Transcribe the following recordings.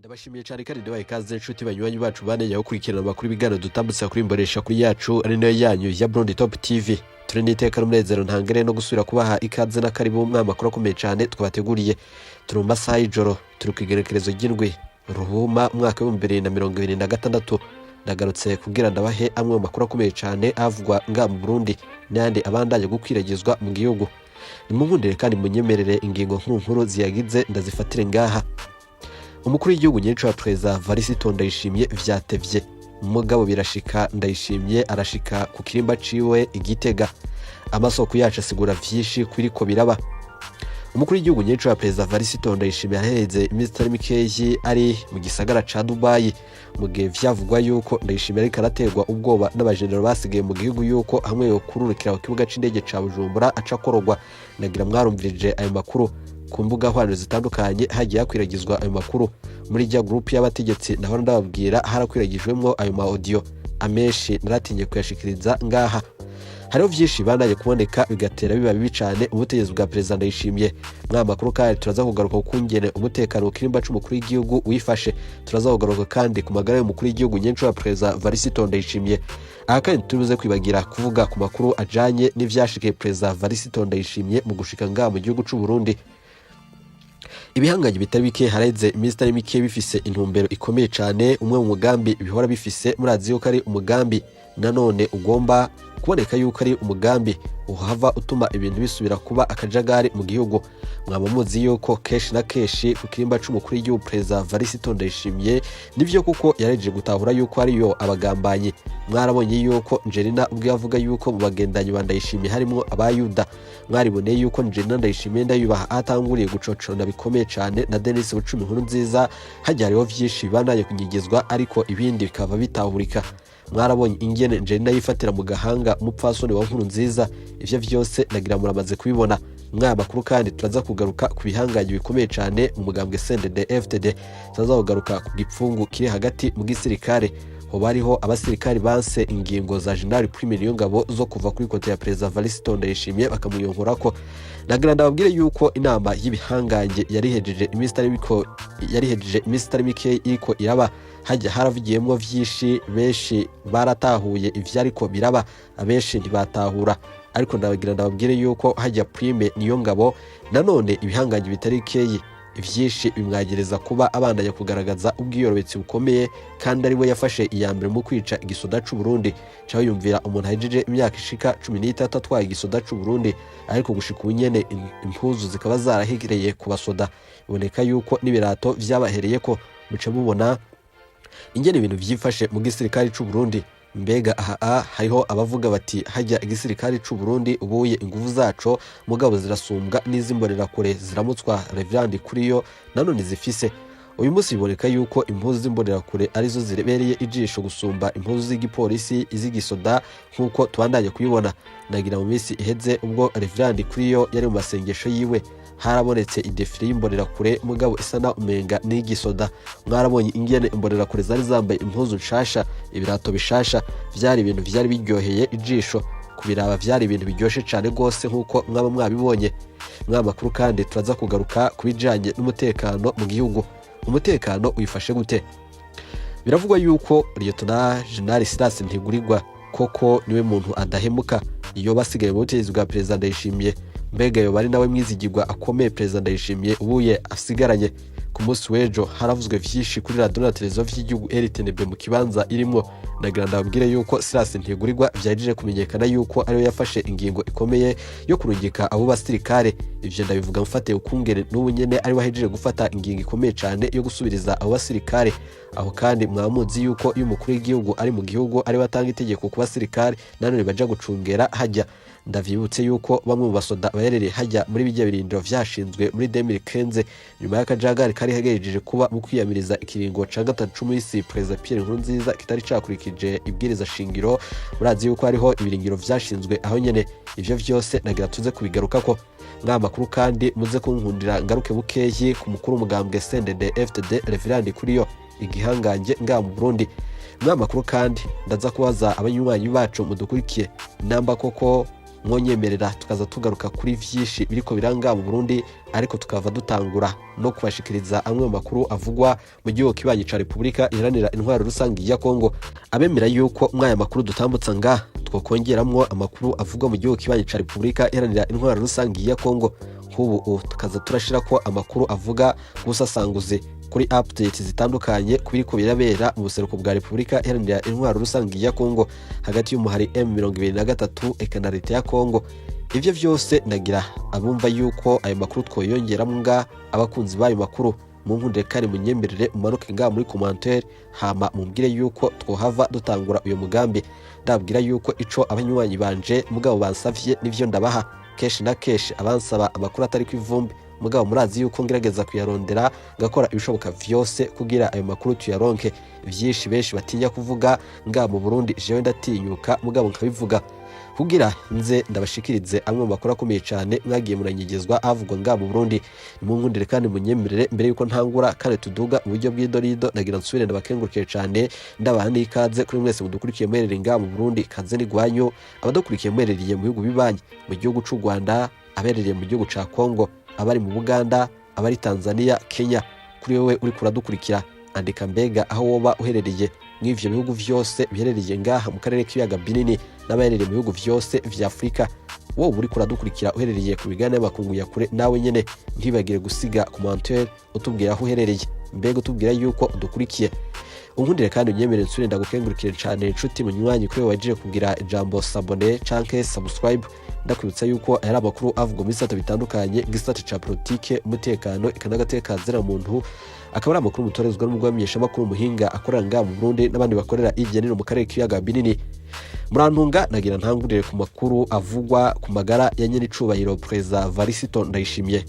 Ndabashimiye cyane kandi ndabaye ikaze inshuti banywanyi bacu banejya gukurikirana amakuru ibiganiro dutambutsa kuri mbonesha kuri yacu ari nayo yanyu ya Burundi Top TV. Turi n'iteka n'umunezero ntangere no gusubira kubaha ikaze na karibu mu makuru akomeye cyane twabateguriye. Turi mu masaha y'ijoro, turi ku igerekerezo ry'indwi Ruhuma mwaka wa 2026. Ndagarutse kugira ndabahe amwe mu makuru akomeye cyane avugwa nga mu Burundi n'andi abandanye gukwiragizwa mu gihugu. Nimubundire kandi munyemerere ingingo nkuru ziyagize ndazifatire ngaha. Umukuru w'igihugu nyinshi wa Perezida Varisito Ndayishimiye vyatevye. Mugabo birashika Ndayishimiye arashika ku kirimba ciwe Igitega. Amasoko yacu asigura vyinshi kwiriko biraba. Umukuru w'igihugu nyinshi wa Perezida Varisito Ndayishimiye aheze iminsi mikeyi ari mu gisagara ca Dubai. Mu gihe vyavugwa yuko Ndayishimiye ariko araterwa ubwoba n'abajenero basigaye mu gihugu yuko hamwe yo kururikira ku kibuga c'indege ca Bujumbura aca korogwa. Nagira mwarumvirije ayo makuru ku mbuga hwaniro zitandukanye hagiye hakwiragizwa ayo makuru. Muri rya group y'abategetsi naho ndababwira harakwiragijwemwo ayo ma audio amenshi naratinye kuyashikiriza ngaha. Hariho vyinshi banaye kuboneka bigatera biba bibi cane ubutegetsi bwa Perezida Ndayishimiye. Mwa makuru kandi turaza kugaruka kungene umutekano kirimba c'umukuru w'igihugu wifashe. Turaza kugaruka kandi ku magara y'umukuru w'igihugu nyinshi wa Perezida Varisito Ndayishimiye. Aha kandi turuze kwibagira kuvuga ku makuru ajanye n'ivyashikiye Perezida Varisito Ndayishimiye mu gushika ngaha mu gihugu c'u Burundi. Ibihanganye bitari bike hareze iminsi mike bifise intumbero ikomeye cyane. Umwe mu mugambi bihora bifise murazi yuko ari umugambi nanone ugomba kuboneka yuko ari umugambi uhava utuma ibintu bisubira kuba akajagari mu gihugu. Mwaba muzi yuko keshi na keshi ku kirimba c'umukuru w'igihugu Perezida Varisito Ndayishimiye nivyo kuko yareje gutahura yuko ari yo abagambanyi. Mwarabonye yuko Angelina ubwo yavuga yuko mu bagendanyi ba Ndayishimiye harimo abayuda. Mwariboneye yuko Angelina Ndayishimiye ndayubaha atanguriye gucocona bikomeye cyane na Denis Bucumi nkuru nziza. Hajya hariho vyinshi banaye kunyigizwa ariko ibindi bikava bitahurika. Mwarabonye ingene Angelina yifatira mu gahanga umupfasoni wa nkuru nziza. Ivyo vyose nagira muramaze kubibona. Mwaya makuru kandi turaza kugaruka ku bihanganye bikomeye cyane mu mugambwe CNDD-FDD. Turaza kugaruka ku gipfungu kiri hagati mu gisirikare. Hoba hariho abasirikari banse ingingo za General Prime Niyongabo zo kuva kuri kote ya Perezida Varisito Ndayishimiye bakamuyonkorako. Nagira ndababwire yuko inama y'ibihanganye yarihejeje iminsi itari mike iriko iraba. Hajya haravugiyemwo vyinshi, benshi baratahuye ivyariko biraba, abenshi ntibatahura. Ariko ndabagira ndababwire yuko hajya Prime Niyongabo nanone ibihanganye bitari keyi ivyinshi bimwagereza kuba abandanya kugaragaza ubwiyorobetsi bukomeye kandi ari we yafashe iyambere mu kwica igisoda c'u Burundi. Caho yumvira umuntu hajeje imyaka ishika 13 atwaye igisoda c'u Burundi ariko gushika ubunyene impuzu zikaba zarahegereye ku basoda. Iboneka yuko n'ibirato vyabahereyeko. Muce mubona ingene ibintu vyifashe mu gisirikare c'u Burundi. Mbega hariho abavuga bati hajya igisirikare c'u Burundi ubuye inguvu zaco mugabo zirasumbwa n'izimborera kure ziramutswa Reverend Kuriyo nanone zifise. Uyu munsi biboneka yuko impuzu z'imborera kure arizo zirebereye ijisho gusumba impuzu z'igipolisi iz'igisoda nkuko tubandanye kuyibona. Nagira mu minsi iheze ubwo Reverend Kuriyo yari mu masengesho yiwe harabonetse idefile y'imborera kure mugabo isa na umenga n'igisoda. Mwarabonye ingene imborera kure zari zambaye impuzu nshasha, ibirato bishasha, vyari ibintu vyari biryoheye ijisho. Kubiraba vyari ibintu biryoshe cyane gose nkuko mwaba mwabibonye. Mwa makuru kandi turaza kugaruka kubijanye n'umutekano mu gihugu. Umutekano uyifashe gute? Biravugwa yuko Lieutenant General Silas Ntigurirwa koko niwe muntu adahemuka iyo basigaye mu butegetsi bwa Perezida Ndayishimiye. Mbega yo bari nawe mwizigirwa akomeye Perezida Ndayishimiye ubuye asigaranye. Ku munsi w'ejo haravuzwe vyinshi kuri radio na televiziyo vy'igihugu RTNB mu kibanza irimo. Nagira ndababwire yuko Silas Ntigurirwa vyarije kumenyekana yuko ariwe yafashe ingingo ikomeye yo kurungika abo basirikare. Ivyo ndabivuga mfate ukungere n'ubu nyene ari wahejeje gufata ingingo ikomeye cyane yo gusubiriza abo basirikare. Aho kandi mwamuzi yuko iyo umukuru w'igihugu ari mu gihugu ari batanga itegeko ku basirikare nanone baja gucungera hajya. Ndavyibutse yuko bamwe mu basoda baherereye hajya muri bijya birindiro vyashinzwe muri 2015 nyuma y'akajagari kari hagejeje kuba mu kwiyamiriza ikiringo ca gatatu c'umisi Perezida Pierre Nkurunziza kitari cakurikije ibwiriza shingiro. Murazi yuko hariho ibiringiro vyashinzwe aho nyene. Ivyo vyose nagira tuze kubigarukako. Mwa makuru kandi muze kunkundira ngaruke bukeyi ku mukuru umugambwe CNDD-FDD Reverend Kuriyo igihanganje nga mu Burundi. Mwa makuru kandi ndaza kubaza abanywanyi bacu mudukurikiye namba koko mwonyemerera tukaza tugaruka kuri vyinshi biriko biranga mu Burundi, ariko tukava dutangura no kubashikiriza amwe mu makuru avugwa mu gihugu kibanyi ca Republika Iharanira Intwaro Rusangi ya Kongo. Abemera yuko mwaya makuru dutambutsa nga twokongeramwo amakuru avugwa mu gihugu kibanyi ca Republika Iharanira Intwaro Rusangi ya Kongo, nk'ubu tukaza turashirako amakuru avuga gusasanguze kuri updates zitandukanye kubiriko birabera mu buseruko bwa Republika Iharanira Intwaro Rusangi ya Kongo hagati y'umuhari M23 eka na leta ya Kongo. Ivyo vyose nagira abumva yuko ayo makuru twoyongeramwo nga abakunzi bayo makuru mu nkunde kandi munyemerere umanuke nga muri commentaire, hama mumbwire yuko twohava dutangura uyo mugambi. Ndabwira yuko ico abanywanyi banje mugabo bansavye nivyo ndabaha keshi na keshi, abansaba amakuru atari kw'ivumbi mugabo murazi yuko ngerageza kuyarondera ngakora ibishoboka vyose kugira ayo makuru tuyaronke. Vyinshi benshi batinya kuvuga nga mu Burundi, jewe ndatinyuka mugabo nkabivuga kugira nze ndabashikirize amwe mu makuru akomeye cyane mwagiye muranyigezwa avugwa nga mu Burundi. Mu nkundire kandi munyemerere mbere yuko ntangura kandi tuduga mu buryo bw'idorido, nagira nsubire ndabakengurukire cyane ndabahani ikaze kuri mwese mudukurikiye mwerere nga mu Burundi, kaze ni gwanyu abadukurikiye mwereriye mu bihugu bibanyi, mu gihugu c'u Rwanda, abereriye mu gihugu ca Kongo, abari mu Buganda, abari Tanzania, Kenya. Kuri wewe uri kuradukurikira andika mbega aho woba uherereye mw'ivyo bihugu vyose biherereye ngaha mu karere k'ibiyaga binini n'abaherereye mu bihugu vyose vya Afrika. Wowe uri kuradukurikira uherereye ku bigana y'amakungu ya kure, nawe nyene ntibagire gusiga commentaire utubwira aho uherereye, mbega utubwira yuko udukurikiye. Unkundire kandi unyemerere nsubire ndagukengurukire cyane inshuti munywanyi kuri wajije kugira ijambo s'abonner canke subscribe. Ndakwibutsa yuko ari amakuru avuga mu bisata bitandukanye, gisata ca politike, umutekano, ikanagateka muntu, akaba ari amakuru mutorezwa n'umugwi w'amenyesha makuru muhinga akorera nga mu Burundi n'abandi bakorera ivyeniro mu karere k'ibiyaga binini. Murantunga nagira ntangurire ku makuru avugwa ku magara ya nyene icubahiro President Varisito Ndayishimiye.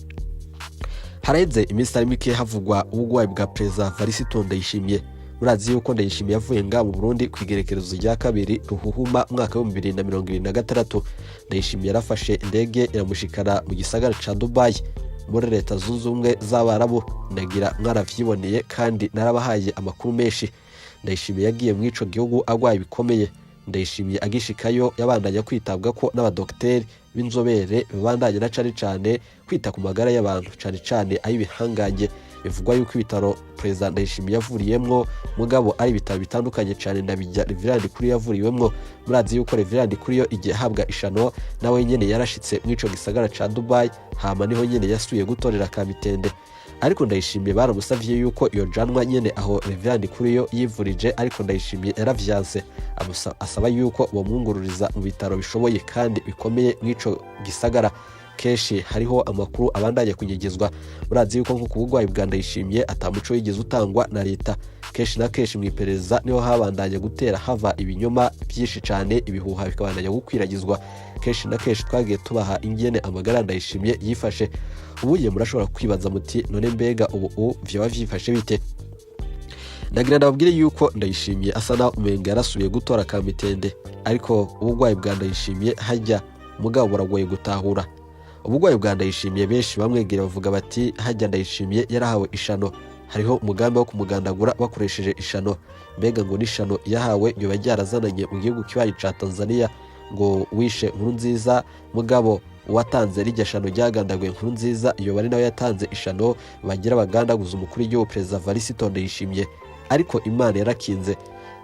Haraheze iminsi ari mike havugwa ubugwayi bwa President Varisito Ndayishimiye. Murazi yuko Ndayishimiye yavuye nga mu Burundi kwigerekerezo rya kabiri Ruhuhuma mwaka wa 2026. Ndayishimiye yarafashe indege iramushikana mu gisagara ca Dubai muri leta zunze ubumwe z'Abarabu. Nagira mwaravyiboneye kandi narabahaye amakuru menshi. Ndayishimiye yagiye mu ico gihugu agwaye bikomeye. Ndayishimiye agishikayo yabandanya kwitabwako n'abadokteri b'inzobere babandanya na cane kwita ku magara y'abantu cane ay'ibihanganye. Bivugwa yuko ibitaro President Ndayishimiye yavuriyemwo mugabo ari ibitaro bitandukanye cyane ndabijya Reverend kuri yavuriwemwo. Murazi yuko Reverend kuri yo igihe habwa ishano nawe nyene yarashitse mu ico gisagara ca Dubai, hama niho nyene yasuye gutorera Kamitende. Ariko Ndayishimiye baramusavye yuko iyo janwa nyene aho Reverend kuri yo yivurije, ariko Ndayishimiye yaravyanse asaba yuko bomwungururiza mu bitaro bishoboye kandi bikomeye mu ico gisagara. Keshi hariho amakuru abandanye kunyegezwa. Murazi yuko nko kubugwayi bwa Ndayishimiye atamuco yigeze utangwa na leta. Keshi na keshi mwipereza niho habandanye gutera hava ibinyoma byinshi cyane, ibihuha bikabandanya gukwiragizwa. Keshi na keshi twagiye tubaha ingene amagara Ndayishimiye yifashe. Ubuye murashobora kwibaza muti none mbega ubu vyoba vyifashe bite? Nagira ndababwire yuko Ndayishimiye asa na umenga yarasubiye gutora Kamitende, ariko ubugwayi bwa Ndayishimiye hajya mugabo buragoye gutahura. Ubugwayi bwa Ndayishimiye benshi bamwegera bavuga bati hajya Ndayishimiye yarahawe ishano, hariho umugambi wo kumugandagura bakoresheje ishano. Mbega ngo n'ishano yahawe yoba ryarazananye mu gihugu kibaye ca Tanzania ngo wishe Nkurunziza, mugabo uwatanze rirya shano ryagandaguye Nkurunziza yoba ari nawe yatanze ishano bagira bagandaguza umukuru w'igihugu President Varisito Ndayishimiye. Ariko Imana yarakinze.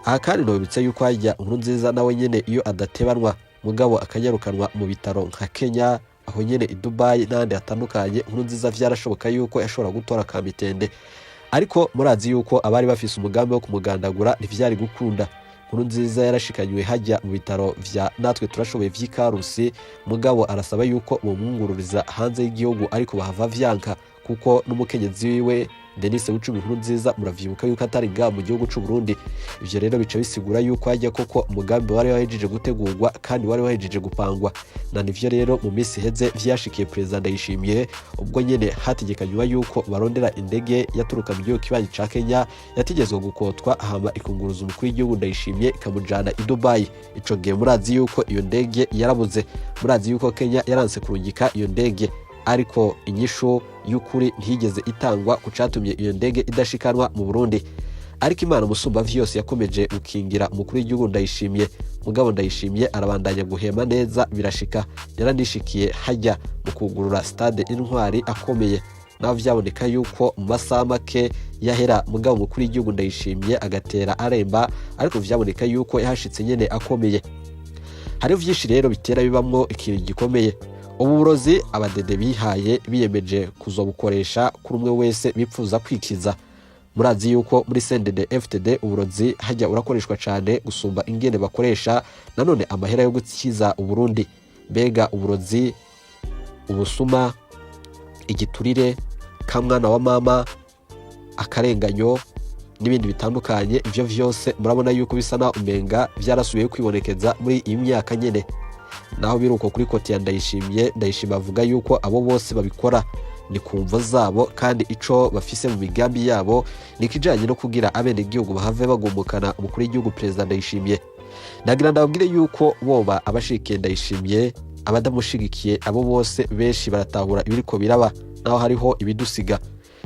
Aha kandi nobitse yuko hajya Nkurunziza nawe nyene iyo adatebanwa mugabo akanyarukanwa mu bitaro nka Kenya, aho nyene i Dubai n'andi hatandukanye, Nkurunziza vyarashoboka yuko yashobora gutora Kamitende. Ariko murazi yuko abari bafise umugambi wo kumugandagura ntivyari gukunda. Nkurunziza yarashikanywe hajya mu bitaro vya natwe turashoboye vy'Ikarusi, mugabo arasaba yuko bomwungururiza hanze y'igihugu, ariko bahava vyanka kuko n'umukenyezi wiwe Denise Bucumi Nkurunziza muravyibuka yuko atari nga mu gihugu c'u Burundi. Ivyo rero bica bisigura yuko hajya koko umugambi wari wahejeje gutegurwa kandi wari wahejeje gupangwa. Na nivyo rero mu minsi heze vyashikiye President Ndayishimiye, ubwo nyene hategekanywa yuko barondera indege yaturuka mu gihugu kibanyi ca Kenya yatigezwe gukotwa, hama ikunguruza umukuru w'igihugu Ndayishimiye ikamujana i Dubai. Ico gihe murazi yuko iyo ndege yarabuze. Murazi yuko Kenya yaranse kurungika iyo ndege, ariko inyisho y'ukuri ntiyigeze itangwa ku catumye iyo ndege idashikanwa mu Burundi. ariko Imana musumba vyose yakomeje gukingira umukuru w'igihugu Ndayishimiye. Mugabo Ndayishimiye arabandanya guhema neza birashika, yaranishikiye hajya mu kugurura stade Intwari akomeye, naho vyaboneka yuko mu masaha make yahera. Mugabo umukuru w'igihugu Ndayishimiye agatera aremba, ariko vyaboneka yuko yahashitse nyene akomeye. Hari vyinshi rero bitera bibamwo ikintu gikomeye. Ubu burozi abadede bihaye biyemeje kuzobukoresha kuri umwe wese bipfuza kwikiza. Murazi yuko muri CNDD-FDD uburozi hajya urakoreshwa cyane gusumba ingene bakoresha nanone amahera yo gukiza Uburundi. Mbega uburozi, ubusuma, igiturire, kamwana wa mama, akarenganyo n'ibindi bitandukanye, ivyo vyose murabona yuko bisa na umenga vyarasubiye kwibonekeza muri iyi myaka nyene. Naho biruko kuri koti ya Ndayishimiye avuga yuko abo bose babikora ni kumva zabo, kandi ico bafise mu migambi yabo nikijanye no kugira abene igihugu bahave bagumukana umukuru w'igihugu President Ndayishimiye. Nagira ndabwire yuko boba abashikiye Ndayishimiye, abadamushigikiye, abo bose benshi baratahura ibiriko biraba, naho hariho ibidusiga.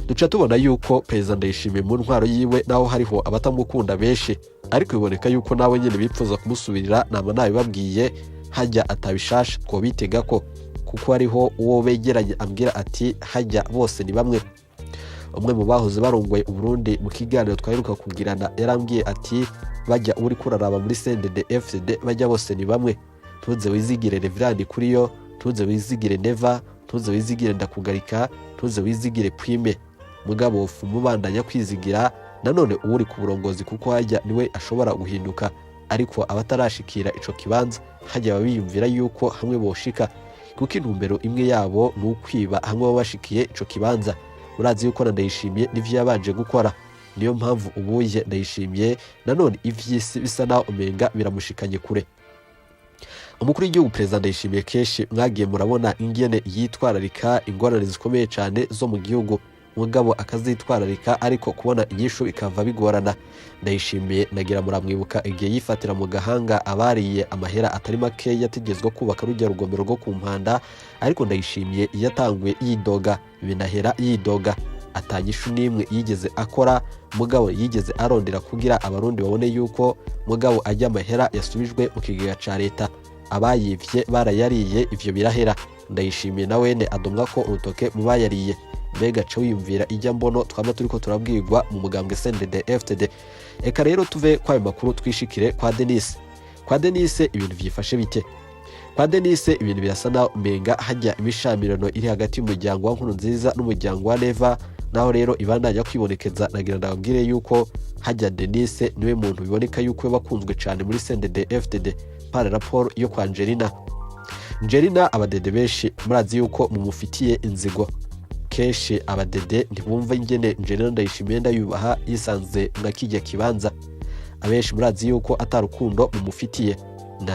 Duca tubona yuko President Ndayishimiye mu ntwaro yiwe naho hariho abatamukunda benshi, ariko biboneka yuko nawe nyene bipfuza kumusubirira. Nama nabibabwiye hajya atabishasha ko bitega ko, kuko hariho uwo begeranye ambwira ati hajya bose ni bamwe. Umwe mu bahoze barongoye Uburundi mu kiganiro twaheruka kugirana yarambwiye ati bajya uri kuraraba muri CNDD-FDD bajya bose ni bamwe. Tuze wizigire Reverend Kuriyo, tuze wizigire Neva, tuze wizigire Ndakugarika, tuze wizigire Prime. Mugabo mubandanya kwizigira nanone uri ku burongozi, kuko hajya niwe ashobora guhinduka, ariko abatarashikira ico kibanza hajya babiyumvira yuko hamwe boshika, kuko intumbero imwe yabo ni ukwiba hamwe babashikiye ico kibanza. Urazi yuko Ndayishimiye n'ivyo yabanje gukora, niyo mpamvu ubuye Ndayishimiye nanone ivyisi bisa naho umenga biramushikanye kure. Umukuru w'igihugu President Ndayishimiye kenshi mwagiye murabona ingene yitwararika ingorane zikomeye cyane zo mu gihugu, mugabo akazitwararika, ariko kubona inyishu ikava bigorana. Ndayishimiye nagira muramwibuka igihe yifatira mu gahanga abariye amahera atari make yategezwe kubaka rujya rugomero rwo ku Mpanda, ariko Ndayishimiye yatanguye yidoga, binahera yidoga, atanyishu nimwe yigeze akora. Mugabo yigeze arondera kugira abarundi babone yuko mugabo ajya amahera yasubijwe mu kigega ca leta, abayivye barayariye, ivyo birahera. Ndayishimiye nawene adomwa ko urutoke mu bayariye. Mbega ca wiyumvira ijya mbono twama turiko turabwirwa mu mugambwe CNDD-FDD. Eka rero tuve kwa makuru twishikire kwa Denis. Kwa Denis ibintu vyifashe bite? Kwa Denis ibintu birasa na umenga hajya imishamirano iri hagati y'umuryango wa Nkurunziza n'umuryango wa Neva, naho rero ibandanya kwibonekeza. Nagira ndabwire yuko hajya Denis niwe muntu biboneka yuko bakunzwe cyane muri CNDD-FDD par rapport yo kwa Angelina. Abadede benshi murazi yuko mumufitiye inzigo. Kenshi abadede ntibumva ingene Angelina Ndayishimiye ndayubaha yisanze mwakijya kibanza. Abenshi murazi yuko atarukundo mumufitiye,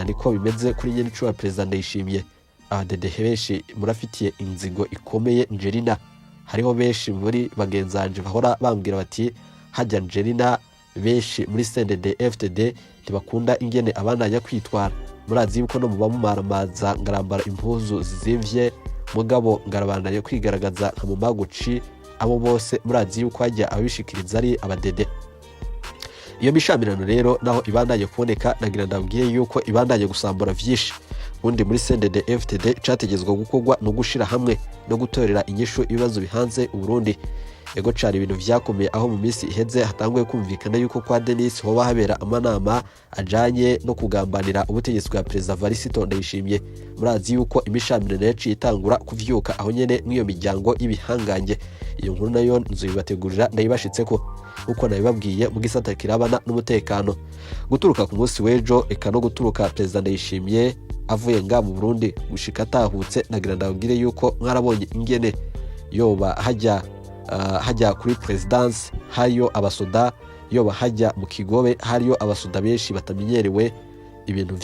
niko bimeze kuri nyene cyo President Ndayishimiye. Abadede benshi murafitiye inzigo ikomeye Angelina. Hariho benshi muri bagenzanje bahora bambwira bati hajya Angelina, benshi muri CNDD-FDD ntibakunda ingene abandanya kwitwara. Murazi yuko no mubamumaramaza ngarambara impuzu zizimvye, mugabo ngarabandanya kwigaragaza nka mu maguci. Abo bose murazi yuko hajya abishikiriza ari abadede. Iyo mishamirano rero naho ibandanye kuboneka, nagira ndabwiye yuko ibandanye gusambura vyinshi. Undi muri CNDD-FDD categezwe gukorwa no gushira hamwe no gutorera inyishu ibibazo bihanze Uburundi. Ego cari ibintu vyakomeye aho mu minsi iheze hatanguye kumvikana yuko kwa Denis hoba habera amanama ajanye no kugambanira ubutegetsi bwa President Varisito Ndayishimiye. Murazi yuko imishamirano yaciye itangura kuvyuka aho nyene n'iyo miryango y'ibihanganje. Iyo nkuru nayo nzubibategurira ndayibashitseko, uko nabibabwiye mu gisata kirabana n'umutekano. Guturuka ku munsi wejo eka no guturuka President Ndayishimiye avuye nga mu Burundi gushika atahutse, nagira ndabwire yuko mwarabonye ingene yoba hajya kuri presidence hariyo abasoda, yoba hajya mu Kigobe hariyo abasoda benshi batamenyerewe. Ibintu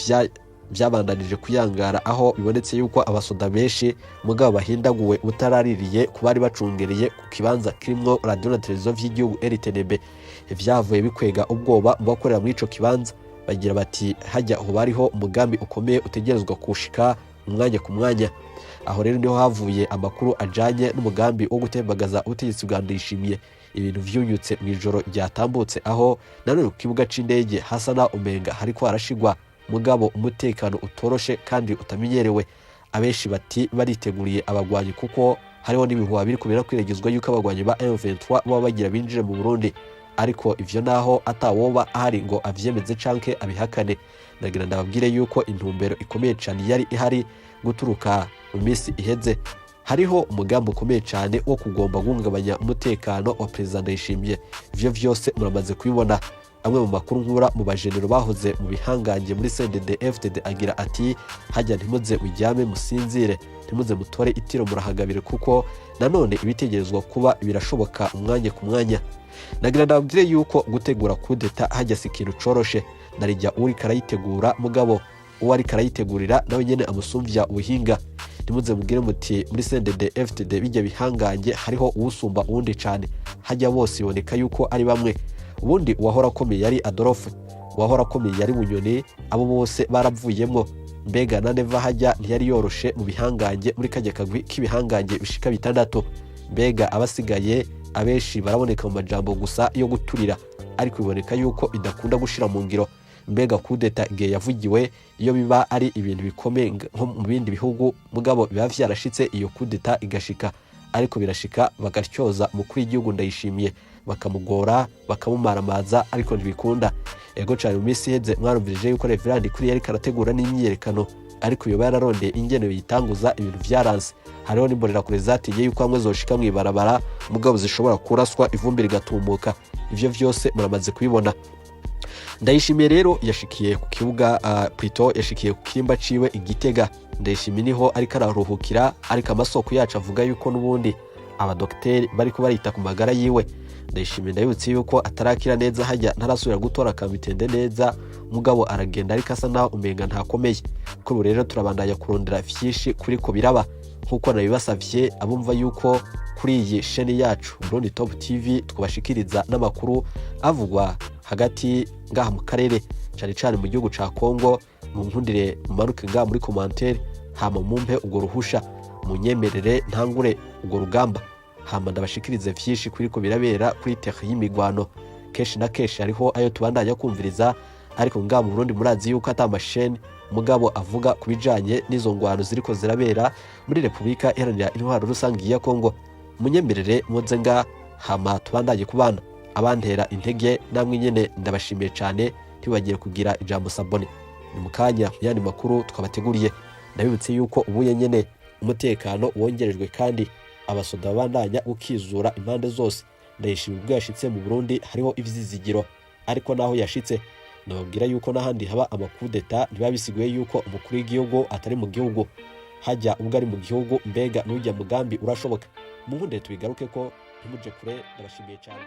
byabandanije kuyangara aho bibonetse yuko abasoda benshi mugabo bahindaguwe utaraririye kubari bacungereye ku kibanza kirimwo radio na televiziyo vy'igihugu RTNB. Ivyavuye bikwega ubwoba mu bakorera muri ico kibanza, bagira bati hajya aho bariho umugambi ukomeye utegerezwa kushika umwanya ku mwanya. Aho rero niho havuye amakuru ajanye n'umugambi wo gutembagaza ubutegetsi bwa Ndayishimiye. ibintu vyunyutse mw'ijoro ryatambutse aho nanone ku kibuga c'indege hasa na umenga hariko harashigwa mugabo umutekano utoroshe kandi utamenyerewe. Abenshi bati bariteguriye abagwanyi kuko hariho n'ibihuha biri kubera kwiragizwa yuko abagwanyi ba M23 baba bagira binjire mu Burundi, ariko ivyo naho atawoba ahari ngo avyemeze canke abihakane. Ndagira ndababwire yuko intumbero ikomeye cyane yari ihari guturuka mu minsi iheze. Hariho umugambi ukomeye cyane wo kugomba guhungabanya umutekano wa Perezida Ndayishimiye. Ivyo vyose muramaze kubibona. Amwe mu makuru nkura mu bajenero bahoze mu bihangange muri CNDD-FDD agira ati hajya ntimuze ujyame musinzire, ntimuze mutore itiro murahagabire kuko nanone ibitegerezwa kuba birashoboka umwanya ku mwanya. Nagira ndababwire yuko gutegura kudeta hajya si ikintu coroshe, narijya uri karayitegura mugabo uwo ari karayitegurira nawe nyene amusumvya ubuhinga. Ntimuze mugire muti muri CNDD-FDD bijya bihangange hariho uwusumba uwundi cyane, hajya bose iboneka yuko ari bamwe. Ubundi uwahora akomeye yari Adolphe, uwahora akomeye yari Bunyoni, abo bose baravuyemo. Mbega na Neva hajya ntiyari yoroshe mu bihangange muri kajya kagwi k'ibihangange bishika 6. Mbega abasigaye abenshi baraboneka mu majambo gusa yo guturira, ariko biboneka yuko idakunda gushira mu ngiro. Mbega kudeta igihe yavugiwe iyo biba ari ibintu bikomeye nko mu bindi bihugu mugabo biba vyarashitse iyo kudeta igashika, ariko birashika bagatyoza umukuru w'igihugu Ndayishimiye bakamugora bakamumaramaza, ariko ntibikunda. Ego cyane mu minsi iheze mwarumvirije yuko Reverend kuri yari karategura n'imyiyerekano, ariko iyo yararondeye ingene yitanguza ibintu vyaranse. Hariho n'imborera kure zatinye yuko amwe zoshika mwibarabara mugabo zishobora kuraswa ivumbi rigatumuka. Ivyo vyose muramaze kubibona. Ndayishimiye rero yashikiye ku kibuga yashikiye ku kirimba ciwe Igitega. Ndayishimiye niho ariko araruhukira, ariko amasoko yacu avuga yuko nubundi abadokteri bariko barita ku magara yiwe. Ndayishimiye ndabutse yuko atarakira neza hajya ntarasubira gutora kamitende neza mugabo aragenda ariko asa naho umenga ntakomeye. Kuri rero turabandanya kurondera vyishi kuri ko biraba nkuko nabibasavye abumva yuko kuri iyi sheni yacu Burundi Top TV twabashikiriza n'amakuru avugwa hagati ngaha mu karere cyane mu gihugu ca Kongo. Mu nkundire mumanuke ngaha muri commentaire hama mumpe ugo ruhusha munyemerere ntangure ugo rugamba hama ndabashikirize vyishi kuri ko birabera kuri terre y'imigwano. Keshi na keshi hariho ayo tubandanya kumviriza, ariko ngaha mu Burundi murazi yuko atamasheni mugabo avuga kubijanye n'izo ngwano ziriko zirabera muri Republika Iharanira Intwaro Rusangi ya Kongo. Munyemerere muze nga hama tubandanye kubana. Abantera intege namwe nyene ndabashimiye cyane, ntibagiye kugira ijambo sabone. Ni mukanya yani makuru twabateguriye. Ndabibutse yuko ubuye nyene umutekano wongerejwe kandi abasoda bandanya ukizura impande zose. Ndayishimiye ubwo yashitse mu Burundi hariho ivyizigiro, ariko naho yashitse nababwira yuko nahandi haba amakudeta ntibabisiguye yuko umukuru w'igihugu atari mu gihugu. Hajya ubwo ari mu gihugu mbega n'ujya mugambi urashoboka. Muhunde tubigaruke ko ntimuje kure. Ndabashimiye cyane.